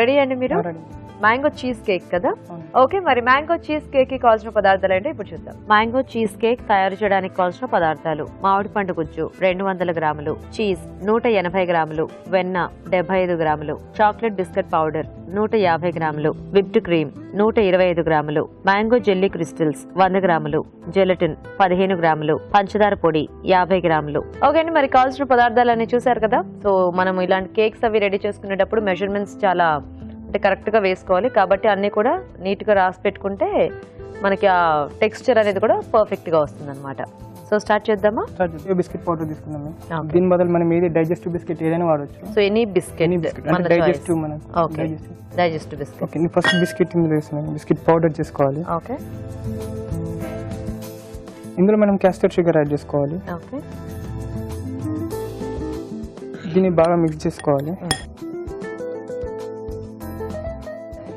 Ready అండి మీరు? Mango cheese cake కదా? ఓకే, మరి మ్యాంగో చీజ్ కేక్ కి కావాల్సిన పదార్థాలు ఏంటో ఇప్పుడు చూద్దాం. మ్యాంగో చీజ్ కేక్ తయారు చేయడానికి కావాల్సిన పదార్థాలు: మామిడి పండు గుజ్జు 200 గ్రాములు, చీజ్ 180 గ్రాములు, వెన్న 75 గ్రాములు, చాక్లెట్ బిస్కెట్ పౌడర్ 150 గ్రాములు, విప్డ్ క్రీమ్ 125 గ్రాములు, మ్యాంగో జెల్లీ క్రిస్టల్స్ 100 గ్రాములు, జెలటిన్ 15 గ్రాములు, పంచదార పొడి 50 గ్రాములు. ఓకే అండి, మరి కావాల్సిన పదార్థాలన్నీ చూసారు కదా. సో మనం ఇలాంటి కేక్స్ అవి రెడీ చేసుకునేటప్పుడు మెజర్మెంట్స్ చాలా కరెక్ట్ గా వేసుకోవాలి. కాబట్టి అన్ని కూడా నీట్ గా రాసి పెట్టుకుంటే మనకి ఆ టెక్స్చర్ అనేది కూడా పర్ఫెక్ట్ గా వస్తుంది అనమాట. సో స్టార్ట్ చేద్దామా? బిస్కెట్ పౌడర్ తీసుకున్నాం. దీని బదులు మనం ఏది డైజెస్టివ్ బిస్కెట్ ఏదైనా వాడచ్చు. సో ఎనీ బిస్కెట్ డైజెస్టివ్ మనం. Okay, digestive biscuit. Okay, first biscuit ఇందులో వేస్తున్నాం. బిస్కెట్ పౌడర్ చేసుకోవాలి. ఓకే, ఇందులో మనం క్యాస్టర్ షుగర్ యాడ్ చేసుకోవాలి. ఓకే, దీన్ని బాగా మిక్స్ చేసుకోవాలి.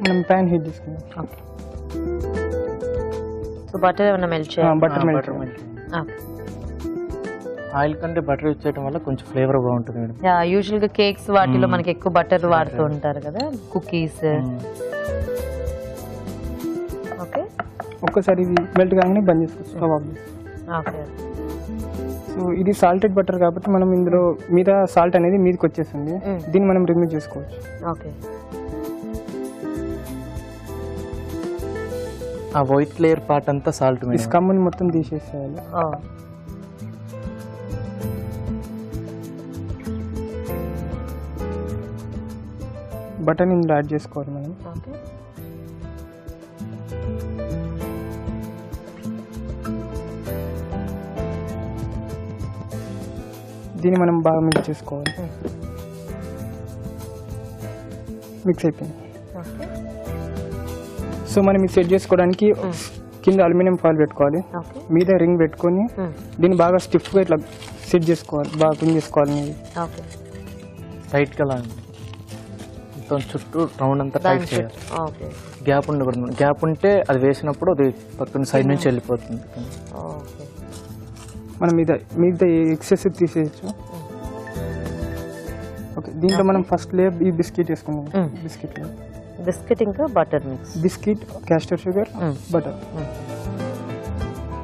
మనం ప్యాన్ హీట్ చేసుకుందాం. ఓకే, సో బటర్ ఏమైనా మెల్ట్ చేయాలి? Butter melt. ఓకే, ఆయిల్ కంటే బటర్ యూజ్ చేయడం వల్ల కొంచెం ఫ్లేవర్ బాగుంటుంది మేడం. యూజువల్ గా కేక్స్ వాటిలో మనకి ఎక్కువ బటర్ వాడుతూ ఉంటారు కదా, కుకీస్. ఓకే, ఒక్కసారి ఇది మెల్ట్ కాగానే బంద్ చేసుకోవచ్చు స్టవ్ ఆఫ్. ఓకే, సో ఇది సాల్టెడ్ బటర్ కాబట్టి మనం ఇందులో మీద సాల్ట్ అనేది మీదకి వచ్చేస్తుంది. దీన్ని మనం రిమూవ్ చేసుకోవచ్చు. ఓకే, ఆ వైట్ లేయర్ పార్ట్ అంతా సాల్ట్ ఈ స్కమ్ని మొత్తం తీసేసేయాలి. బటన్ ఇందులో యాడ్ చేసుకోవాలి మనం. ఓకే, దీన్ని మనం బాగా మిక్స్ చేసుకోవాలి. మిక్స్ అయిపోయింది. ఓకే, సో మనం ఇది సెట్ చేసుకోవడానికి కింద అల్యూమినియం ఫాయిల్ పెట్టుకోవాలి. ఓకే, మీద రింగ్ పెట్టుకొని దీన్ని బాగా స్టిఫ్గా ఇట్లా సెట్ చేసుకోవాలి. బాగా పిన్ చేసుకోవాలి. ఓకే, టైట్ గా మొత్తం చుట్టూ రౌండ్ అంతా టైట్ చేయాలి. ఓకే, గ్యాప్ ఉండకూడదు. గ్యాప్ ఉంటే అది వేసినప్పుడు అది పక్కన సైడ్ నుంచి వెళ్ళిపోతుంది. ఓకే, మనం మీద ఎక్సెస్ తీసేయచ్చు. ఓకే, దీంట్లో మనం ఫస్ట్ లేయర్ ఈ బిస్కెట్ వేసుకున్నాం. బిస్కెట్ ఇంకా butter mix. Biscuit, castor sugar, butter.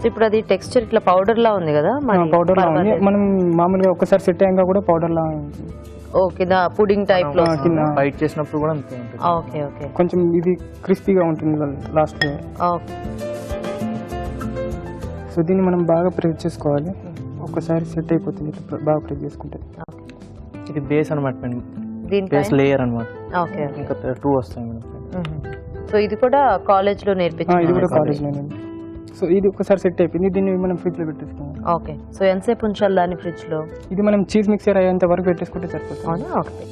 ఇప్పుడు అది టెక్స్చర్ ఇట్లా పౌడర్ లా ఉంది కదా, పౌడర్ లా ఉంది. మనం మామూలుగా ఒకసారి సెట్ అయ్యాక కూడా పౌడర్ లా ఉంది. ఓకే, పుడింగ్ టైప్ లో బైట్ చేసినప్పుడు కూడా అంతే ఉంటుంది. ఓకే, ఓకే, కొంచెం ఇది క్రిస్పీగా ఉంటుంది లాస్ట్ లో. ఓకే, సో దీన్ని మనం బాగా ప్రెస్ చేసుకోవాలి. ఒకసారి సెట్ అయిపోతుంది ఇట్లా బాగా ప్రెస్ చేసుకుంటే. ఇది బేస్ అనమాట మేడం, బేస్ లేయర్ అనమాట. ఓకే, ఇంకా 2 వస్తాయి మేడం. సో ఇది కూడా కాలేజ్ లో నేర్పించారు? ఇది కూడా కాలేజ్ లో. సో ఇది ఒకసారి సెట్ అయిపోయింది. దీన్ని మనం ఫ్రిడ్జ్ లో పెట్టేసుకున్నాం. ఓకే, సో ఎంతసేపు ఉంచాలి దాన్ని ఫ్రిడ్జ్ లో? ఇది మనం చీజ్ మిక్సర్ అయ్యేంత వరకు పెట్టేసుకుంటే సరిపోతుంది. అవునా? ఓకే,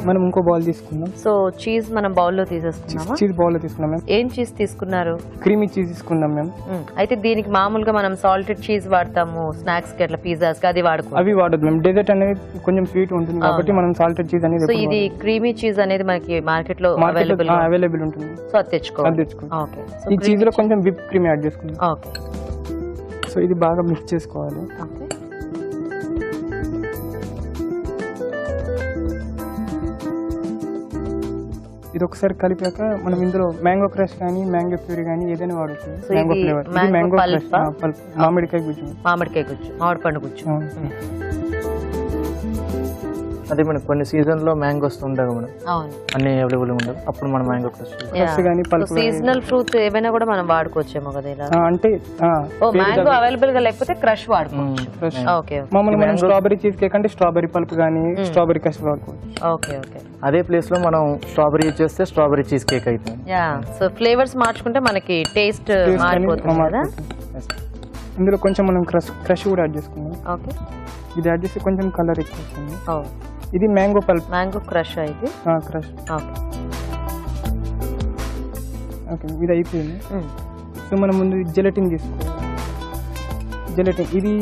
మనం ఇంకో బౌల్ తీసుకున్నాం. సో చీజ్ మనం బౌల్ లో తీసేసుకున్నామా? చీజ్ బౌల్ లో తీసుకున్నాం మేము. ఏం చీజ్ తీసుకున్నారు? క్రీమీ చీజ్ తీసుకున్నాం మేము. అయితే దీనికి మామూలుగా మనం సాల్టెడ్ చీజ్ వాడతాము స్నాక్స్ కి, అట్లా పిజ్జాస్ కి, అది వాడుకో. అవి వాడదు మేము. డెజర్ట్ అనేది కొంచెం స్వీట్ ఉంటుంది కాబట్టి మనం సాల్టెడ్ చీజ్ అనేది. సో ఇది క్రీమీ చీజ్ అనేది మనకి మార్కెట్ లో అవైలబుల్ ఉంటుంది. సో అది తెచ్చుకోవాలి. ఓకే, ఈ చీజ్ లో కొంచెం విప్ క్రీమ్ యాడ్ చేసుకుందాం. ఓకే, సో ఇది బాగా మిక్స్ చేసుకోవాలి. ఓకే, ఇది ఒకసారి కలిపాక మనం ఇందులో మ్యాంగో క్రష్ కానీ మ్యాంగో ప్యూరీ కానీ ఏదైనా వాడచ్చు. Mango flavour. ఇది మ్యాంగో క్రష్, మామిడికాయ గుజ్జు. మామిడికాయ గుజ్జు, మామిడి పండు గుజ్జు. అదే మనకి కొన్ని సీజన్ లో మ్యాంగోస్ ఉండవు మేడం, అన్ని అవైలబుల్ ఉండదు. అప్పుడు మనం మ్యాంగో క్రష్ కానీ పల్ప్, సీజనల్ ఫ్రూట్స్ ఏవైనా కూడా మనం వాడుకోవచ్చేమో కదా ఇలా. అంటే మ్యాంగో అవైలబుల్ గా లేకపోతే క్రష్ వాడుకోవచ్చు. ఓకే, మామూలుగా మనం స్ట్రాబెరీ చీజ్ కేక్ అంటే స్ట్రాబెరీ పల్ప్ కానీ స్ట్రాబెరీ క్రష్ వాడుకోవచ్చు. ఓకే, ఓకే, అదే ప్లేస్ లో మనం స్ట్రాబెరీ యూజ్ చేస్తే స్ట్రాబెరీ చీజ్ కేక్ అవుతుంది. సో ఫ్లేవర్స్ మార్చుకుంటే మనకి టేస్ట్ మారిపోతుంది కదా. ఇందులో కొంచెం మనం క్రష్ కూడా యాడ్ చేసుకున్నాం. ఓకే, ఇది యాడ్ చేస్తే కొంచెం కలర్ ఎక్కువ వస్తుంది. ఇది మ్యాంగో పల్ప్, మ్యాంగో క్రష్. ఇది క్రష్. ఓకే, ఓకే, ఇది అయిపోయింది. సో మనం ముందు జెలటిన్ తీసుకోవాలి. జెలటిన్ ఇది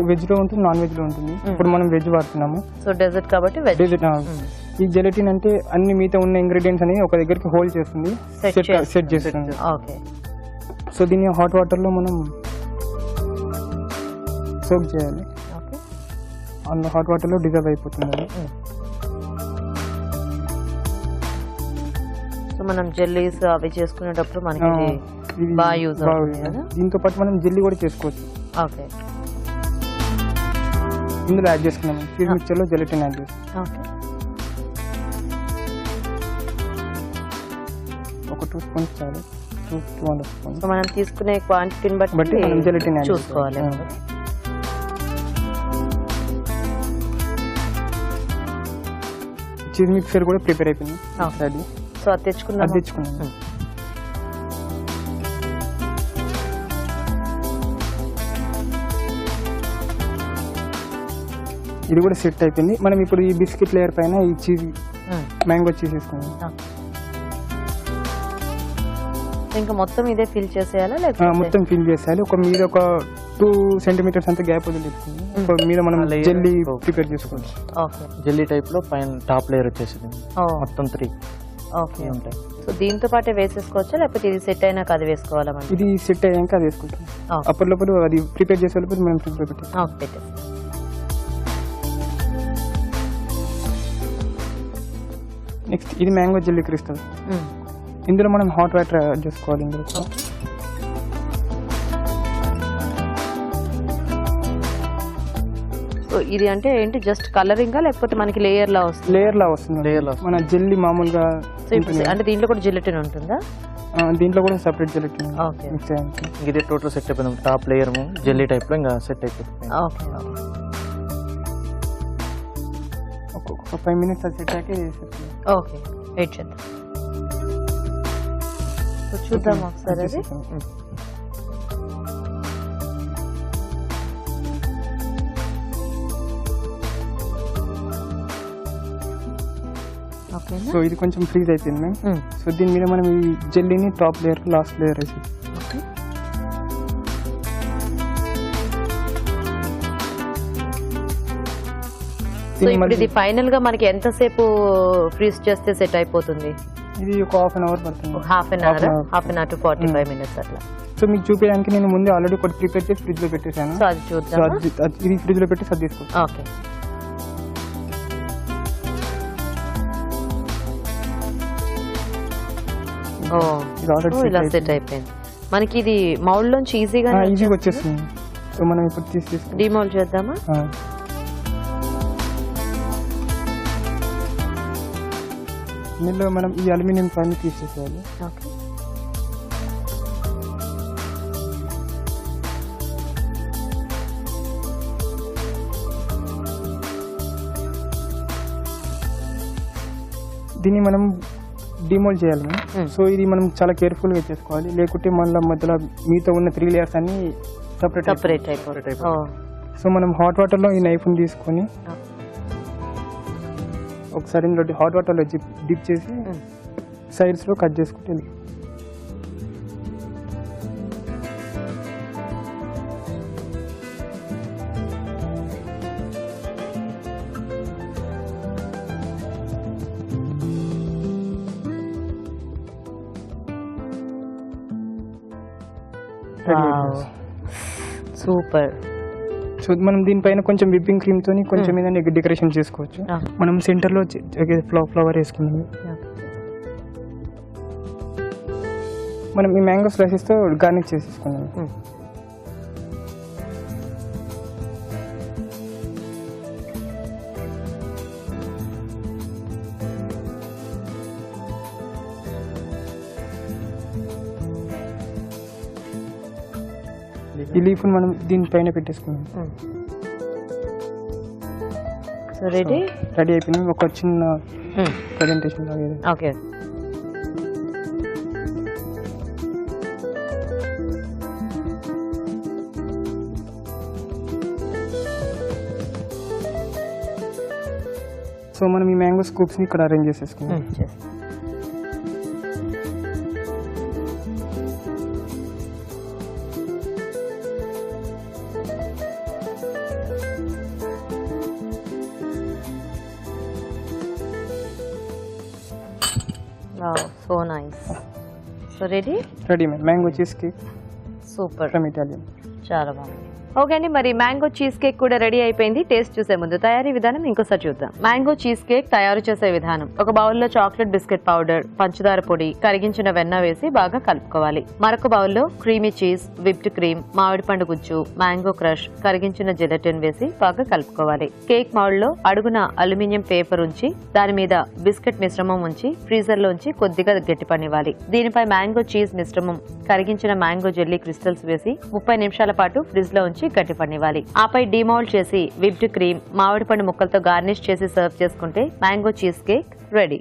వెజ్ లో ఉంటుంది, నాన్ వెజ్ లో ఉంటుంది. ఇప్పుడు మనం వెజ్ వాడుతున్నాము. సో డెజర్ట్ కాబట్టి డెజర్ట్. ఈ జెలటిన్ అంటే అన్ని మిగతా ఉన్న ఇంగ్రీడియంట్స్ అనేవి ఒక దగ్గరికి హోల్డ్ చేస్తుంది, సెట్ చేస్తుంది. ఓకే, సో దీన్ని హాట్ వాటర్లో మనం సోక్ చేయాలి. ఓకే. అందులో హాట్ వాటర్లో డిజాల్వ్ అయిపోతుంది అది. సో మనం జెల్లీస్ అవి చేసుకునేటప్పుడు మనకి ఇది బాగా యూజ్ బాగా అవుతుంది కదా. దీంతో పాటు మనం జెల్లీ కూడా చేసుకోవచ్చు. ఓకే. ఇందులో యాడ్ చేసుకున్నాము చీజ్ మిక్చర్లో జెలటిన్ యాడ్ చేస్తాం. ఓకే. ఒక 2 స్పూన్స్ చాలు, 2-2.5 స్పూన్స్ సో మనం తీసుకునే క్వాంటిటీని బట్టి బట్టి మనం జెలటిన్ యాడ్ చూసుకోవాలి. చీజ్ మిక్చర్ కూడా ప్రిపేర్ అయిపోయింది. Okay. అది సో అది తెచ్చుకున్నాం. తెచ్చుకున్నాము. ఇది కూడా సెట్ అయిపోయింది. మనం ఇప్పుడు ఈ బిస్కెట్ లేయర్ పైన ఈ చీజ్ మ్యాంగో చీజ్ వేసుకున్నాం. ఇంకా మొత్తం ఇదే ఫిల్ చేసేయాలా లేకపోతే మొత్తం ఫిల్ చేసేయాలి. ఒక మీద ఒక 2 సెంటీమీటర్స్ అంత గ్యాప్ వదిలేస్తుంది. ఒక మీద మనం జెల్లీ ప్రిపేర్ చేసుకోవచ్చు. ఓకే. జెల్లీ టైప్ లో పైన టాప్ లేయర్ వచ్చేసింది. ఓ. మొత్తం 3 ఓకే. ఉంటాయి. సో దీంతో పాటే వేసేసుకోవచ్చా లేకపోతే ఇది సెట్ అయినాక అది వేసుకోవాలా మనం? ఇది సెట్ అయ్యాక అది వేసుకుంటాం. ఓకే. అప్పటిలోపల అది ప్రిపేర్ చేసే లోపల మనం ఫ్రిడ్జ్ లో పెట్టాం. ఓకే, పెట్టేసి. నెక్స్ట్ ఇది మ్యాంగో జెల్లీ క్రిస్టల్. ఇందులో మనం హాట్ వాటర్ యాడ్ చేసుకోవాలి. ఇందులో సో ఇది అంటే ఏంటి, జస్ట్ కలరింగా లేకపోతే మనకి లేయర్ లా వస్తుంది? లేయర్ లా వస్తుంది. మన జెల్లీ మామూలుగా సో ఇప్పుడు అంటే దీంట్లో కూడా జిలెటిన్ ఉంటుందా? దీంట్లో కూడా సెపరేట్ జెలటిన్ ఓకే. మిక్స్ అయ్యింది. ఇది టోటల్ సెట్ అయిపోయింది. టాప్ లేయర్ జెల్లీ టైప్ లో ఇంకా సెట్ అయిపోయింది. ఓకే. ఒక 5 minutes అది సెట్ అయ్యాక వేసేస్తాం. ఓకే, వెయిట్ చేద్దాం. సో చూద్దాం ఒకసారి అది. ఓకేనా? సో ఇది కొంచెం ఫ్రీజ్ అయిపోయింది మ్యామ్. సో దీని మీద మనం ఈ జెల్లీని టాప్ లేయర్ లాస్ట్ లేయర్ వేసి ఓకే. సో ఇప్పుడు ఇది ఫైనల్ గా మనకి ఎంతసేపు ఫ్రీజ్ చేస్తే సెట్ అయిపోతుంది? ఇది ఒక హాఫ్ అన్ అవర్ పడుతుంది. Half an hour to 45 minutes అట్లా. సో మీకు చూపించడానికి నేను ముందే ఆల్రెడీ ఒకటి ప్రిపేర్ చేసి ఫ్రిడ్జ్ లో పెట్టేశాను. సో అది సో చూద్దాం. ఇది ఫ్రిడ్జ్ లో పెట్టి సర్ది తీసుకుంటాం. ఓకే. ఓ, ఇది ఆల్రెడీ ఇలా సెట్ అయిపోయింది. మనకి ఇది మౌల్డ్ లోంచి ఈజీగా ఈజీగా వచ్చేస్తుంది. సో మనం ఇప్పుడు తీసుకుంటాం. డిమౌల్డ్ చేద్దామా? ఇందులో మనం ఈ అల్యూమినియం ఫాయిల్ తీసేసేయాలి. ఓకే. దీన్ని మనం డిమోల్డ్ చేయాలి మనం. సో ఇది మనం చాలా కేర్ఫుల్ గా చేసుకోవాలి, లేకుంటే మళ్ళీ మధ్యలో మీతో ఉన్న 3 layers అన్ని సపరేట్ అయిపోతుంది. సో మనం హాట్ వాటర్ లో ఈ నైఫ్ ని తీసుకొని ఒకసారి ఇందులో హాట్ వాటర్ లో డిప్ చేసి సైడ్స్ లో కట్ చేసుకుంటే సూపర్. సో మనం దీనిపైన కొంచెం విప్పింగ్ క్రీమ్ తోని కొంచెం ఏదైనా డెకరేషన్ చేసుకోవచ్చు. మనం సెంటర్ లో ఫ్లవర్ వేసుకున్నాము. మనం ఈ మ్యాంగో స్లైసెస్ తో గార్నిష్ చేసేసుకున్నాము. ఈ లీఫ్ మనం దీనిపైన పెట్టేసుకున్నాం. సో రెడీ అయిపోయింది. ఒక చిన్న ప్రెజెంటేషన్ లాగా. ఓకే. సో మనం ఈ మ్యాంగో స్కూప్స్ ని ఇక్కడ అరేంజ్ చేసేసుకున్నాం. So nice. So ready ma'am. Mango cheese cake. Super, from Italian. చాలా బాగుంది. ఓకే అండి, మరి మ్యాంగో చీజ్ కేక్ కూడా రెడీ అయిపోయింది. టేస్ట్ చూసే ముందు తయారీ విధానం ఇంకోసారి చూద్దాం. మ్యాంగో చీజ్ కేక్ తయారు చేసే విధానం: ఒక బౌల్లో చాక్లెట్ బిస్కెట్ పౌడర్, పంచదార పొడి, కరిగించిన వెన్న వేసి బాగా కలుపుకోవాలి. మరొక బౌల్లో క్రీమీ చీజ్, విప్డ్ క్రీమ్, మామిడి పండు గుజ్జు, మ్యాంగో క్రష్, కరిగించిన జెలటిన్ వేసి బాగా కలుపుకోవాలి. కేక్ మౌల్డ్ లో అడుగున అల్యూమినియం పేపర్ ఉంచి దాని మీద బిస్కెట్ మిశ్రమం ఉంచి ఫ్రీజర్ లోంచి కొద్దిగా గట్టిపనివ్వాలి. దీనిపై మ్యాంగో చీజ్ మిశ్రమం, కరిగించిన మ్యాంగో జెల్లీ క్రిస్టల్స్ వేసి 30 నిమిషాల పాటు ఫ్రిడ్జ్ లో ఉంచి గట్టిపనివ్వాలి. ఆపై డిమౌల్డ్ చేసి విప్డ్ క్రీమ్, మామిడి పండు ముక్కలతో గార్నిష్ చేసి సర్వ్ చేసుకుంటే mango cheese cake ready.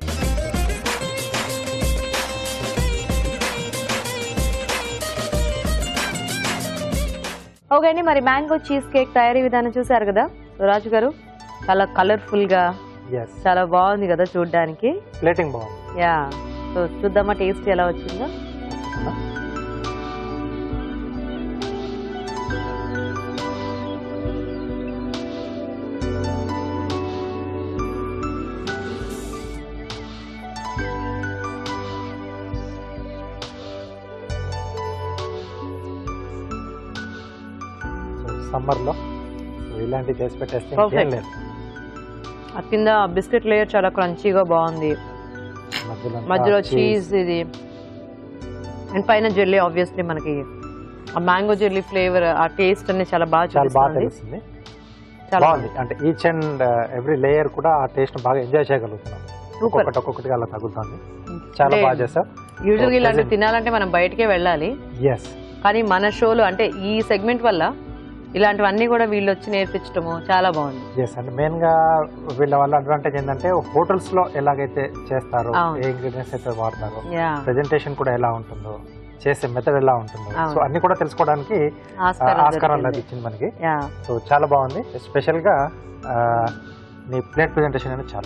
Okay అండి, మరి మ్యాంగో చీజ్ కేక్ తయారీ విధానం చూసారు కదా. రాజు గారు, చాలా కలర్ఫుల్ గా చాలా బాగుంది కదా చూడడానికి. ప్లేటింగ్ బాగుంది. యా, సో చూద్దామా టేస్ట్ ఎలా వచ్చిందో. సమ్మర్ లో ఇలాంటివి చేసి పెట్టేస్తే Perfect. ఇంకేం లేదు. ఆ కింద బిస్కెట్ లేయర్ చాలా క్రంచీగా బాగుంది, మధ్యలో చీజ్ ఇది, అండ్ పైన జెల్లీ. ఆబ్వియస్లీ మనకి ఆ మ్యాంగో జెల్లీ ఫ్లేవర్, ఆ టేస్ట్ అనేది చాలా బాగా చాలా బాగా చూపిస్తుంది. తెలుస్తుంది. చాలా బాగుంది. అంటే ఈచ్ అండ్ ఎవ్రీ లేయర్ కూడా ఆ టేస్ట్ బాగా ఎంజాయ్ చేయగలుగుతున్నాం. సూపర్. ఒక్కొక్కటిగా అలా తగులుతుంది. చాలా బాగా చేసావు. యూజువల్గా ఇలాంటివి తినాలంటే మనం బయటకే వెళ్ళాలి, ఎస్, కానీ మన షోలో అంటే ఈ సెగ్మెంట్ వల్ల ఇలాంటివన్నీ కూడా వీళ్ళు వచ్చి నేర్పించడము చాలా బాగుంది. ఎస్. అంటే మెయిన్ గా వీళ్ళ వల్ల అడ్వాంటేజ్ ఏంటంటే హోటల్స్ లో ఎలాగైతే చేస్తారో, అవును. ఏ ఇంగ్రీడియంట్స్ అయితే వాడతారో, యా, ప్రెజెంటేషన్ కూడా ఎలా ఉంటుందో, చేసే మెథడ్ ఎలా ఉంటుందో, అవును. సో అన్ని కూడా తెలుసుకోవడానికి ఆస్కారం ఆస్కారం దొరికింది. లభించింది మనకి. యా. సో చాలా బాగుంది. స్పెషల్ గా నీ ప్లేట్ ప్రెజెంటేషన్ అనేది చాలా